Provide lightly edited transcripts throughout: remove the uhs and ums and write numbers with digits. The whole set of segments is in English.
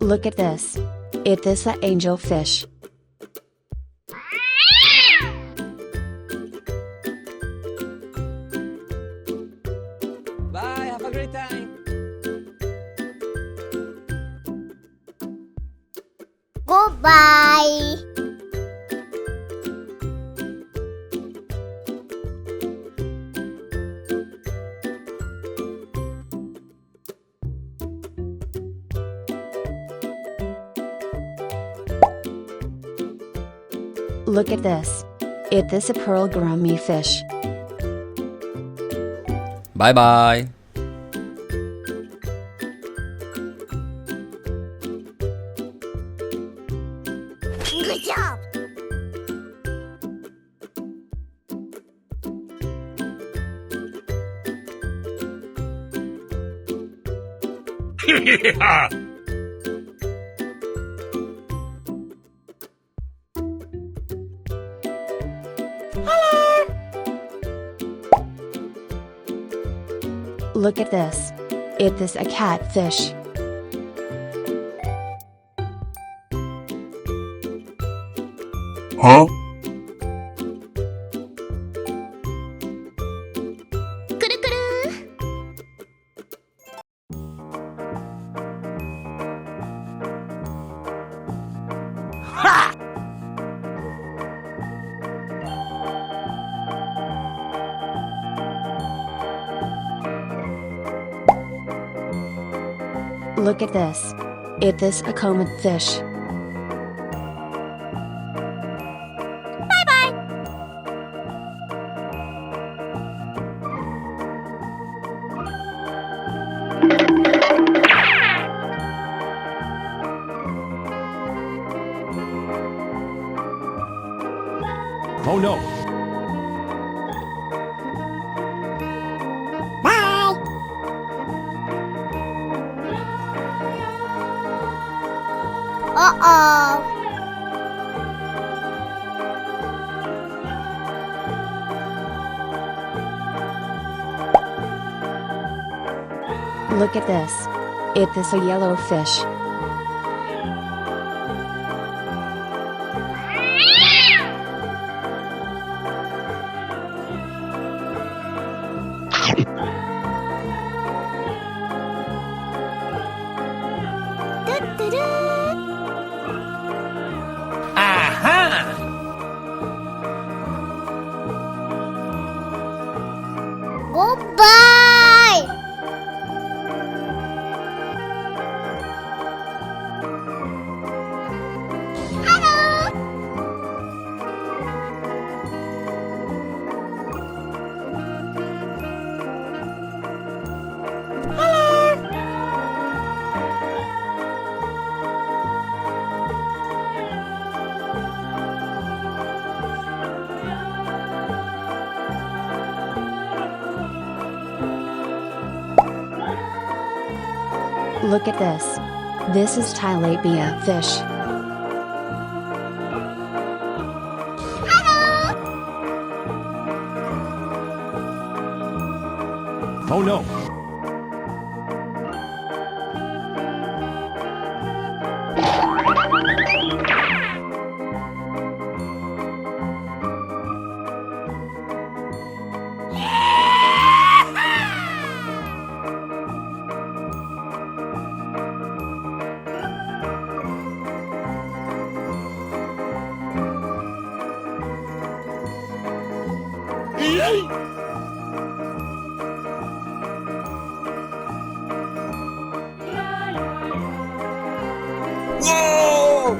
Look at this. It is an angelfish. Bye, have a great time. Goodbye. Look at this. It is a pearl gourami fish. Bye bye. Good job. Look at this. It is a catfish. Huh? Kuru-kuru. Look at this. It is a common fish. Bye-bye. Oh no! Bye. Uh-oh. Look at this. It is a yellow fish. Du-du-du. Goodbye. Hello. Look at this. This is tilapia fish. Oh no! Whoa!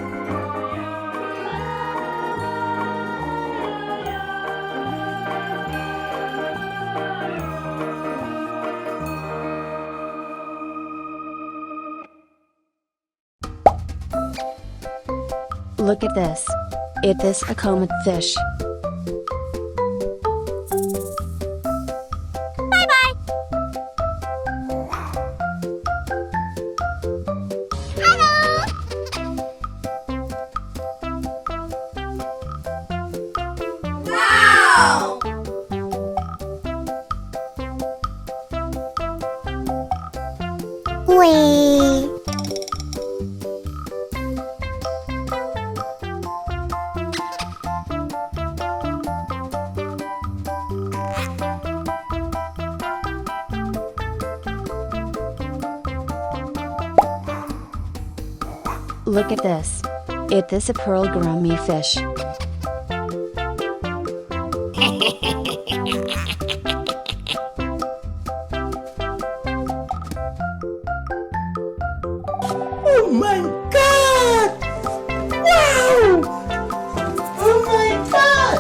Look at this. It is a common fish. Bye-bye. Hello. Wow. Wee. Look at this. It is a pearl gourami fish. Oh my god! Wow! Oh my god!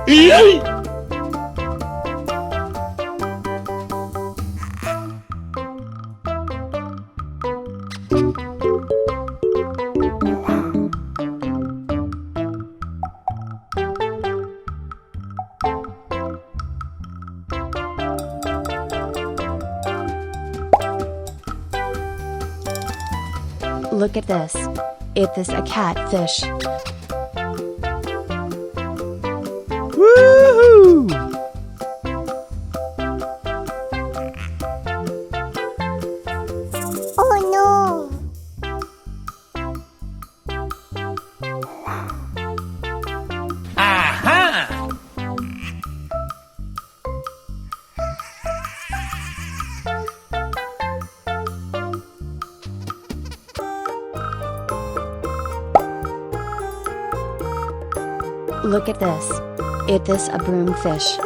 Yay! Look at this. It is a catfish. Woohoo! Oh no. Aha! Look at this. It is a broomfish.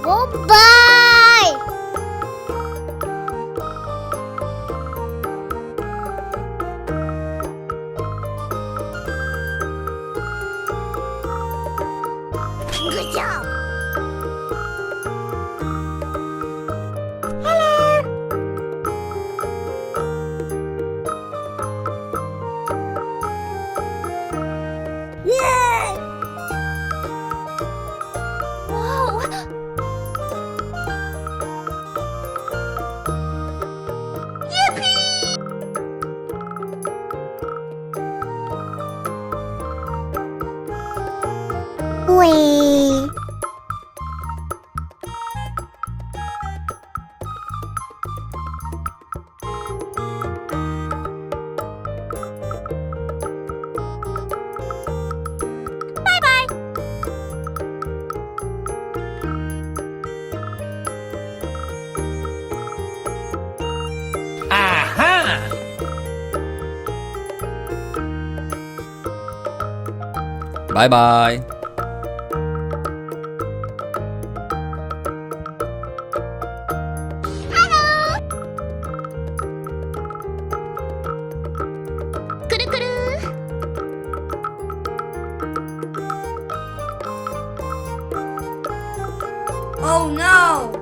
Goodbye. Good job. Yay! Wow! Yippee! Wee! Aha! Bye bye. Oh no!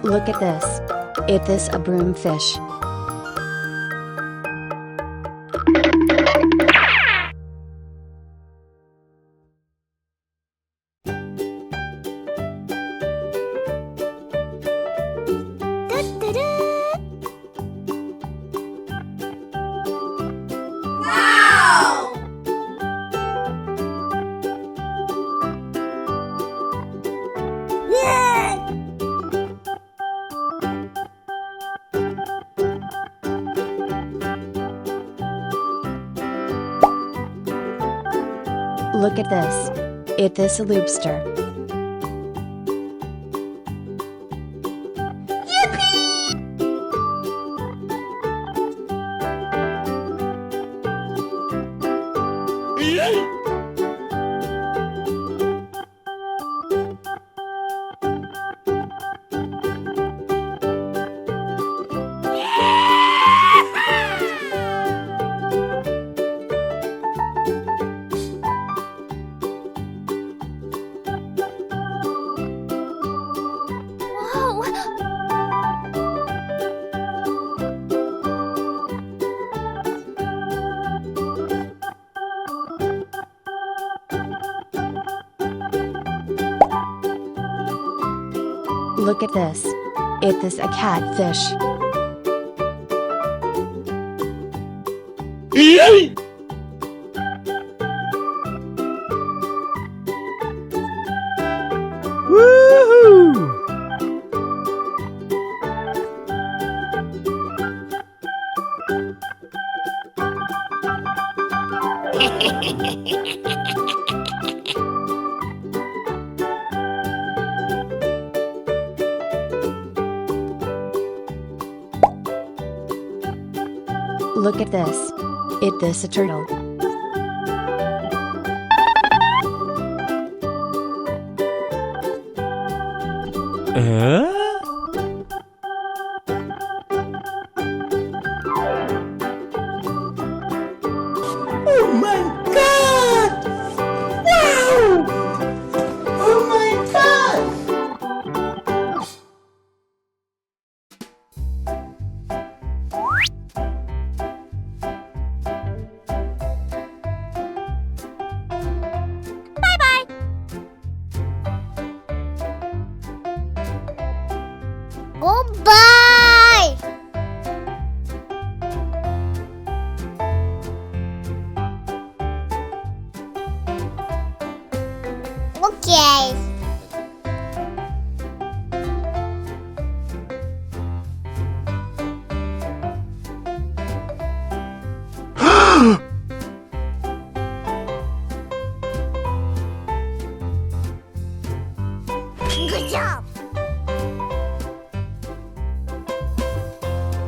Look at this. It is a broomfish. Look at this. It is a lobster. Look at this. It is a catfish. Woohoo! Look at this. It is a turtle. Oh my god! Wow! Oh my god! Goodbye. Okay.